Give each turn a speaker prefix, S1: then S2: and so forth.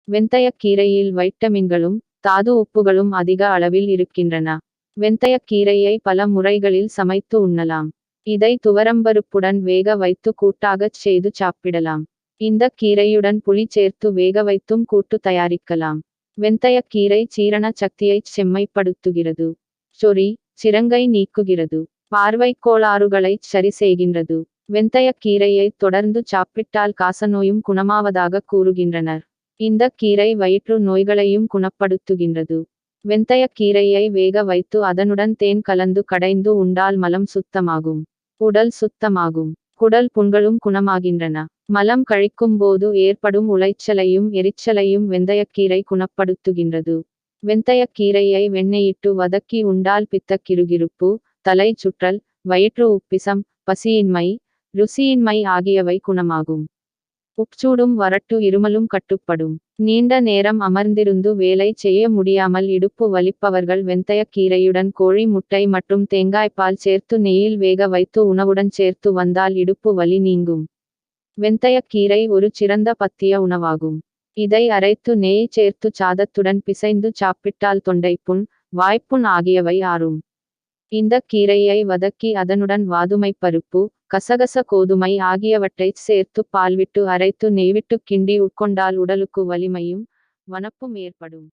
S1: வெந்தயக் கீரையில் வைட்டமின்களும் தாது உப்புகளும் அதிக அளவில் இருக்கின்றன. வெந்தயக் கீரையை பல முறைகளில் சமைத்து உண்ணலாம். இதை துவரம்பருப்புடன் வேக வைத்து கூட்டாகச் செய்து சாப்பிடலாம். இந்த கீரையுடன் புளி சேர்த்து வேக வைத்தும் கூட்டு தயாரிக்கலாம். வெந்தயக் கீரை சீரண சக்தியைச் செம்மைப்படுத்துகிறது. சொறி சிரங்கை நீக்குகிறது. பார்வைக் கோளாறுகளைச் சரி செய்கின்றது. வெந்தயக் கீரையை தொடர்ந்து சாப்பிட்டால் காசநோயும் குணமாவதாக கூறுகின்றனர். இந்த கீரை வயிற்று நோய்களையும் குணப்படுத்துகின்றது. வெந்தயக் கீரையை வேக வைத்து அதனுடன் தேன் கலந்து கடைந்து உண்டால் மலம் சுத்தமாகும். உடல் சுத்தமாகும். குடல் புண்களும் குணமாகின்றன. மலம் கழிக்கும் போது ஏற்படும் உளைச்சலையும் எரிச்சலையும் வெந்தயக்கீரை குணப்படுத்துகின்றது. வெந்தயக் கீரையை வெண்ணெயிட்டு வதக்கி உண்டால் பித்தக் கிறுகிறுப்பு, தலை சுற்றல், வயிற்று உப்பிசம், பசியின்மை, ருசியின்மை ஆகியவை குணமாகும். உட்சூடும் வறட்டு இருமலும் கட்டுப்படும். நீண்ட நேரம் அமர்ந்திருந்து வேலை செய்ய முடியாமல் இடுப்பு வலிப்பவர்கள் வெந்தயக் கீரையுடன் கோழி முட்டை மற்றும் தேங்காய்ப்பால் சேர்த்து நெய்யில் வேக வைத்து உணவுடன் சேர்த்து வந்தால் இடுப்பு வலி நீங்கும். வெந்தயக் கீரை ஒரு சிறந்த பத்திய உணவாகும். இதை அரைத்து நெய் சேர்த்து சாதத்துடன் பிசைந்து சாப்பிட்டால் தொண்டைப்புண், வாய்ப்புண் ஆகியவை ஆறும். இந்த கீரையை வதக்கி அதனுடன் வாதுமைப் பருப்பு, கசகச கோதுமை ஆகியவற்றைச் சேர்த்து பால்விட்டு அரைத்து நெய்விட்டு கிண்டி உட்கொண்டால் உடலுக்கு வலிமையும் வனப்பும் ஏற்படும்.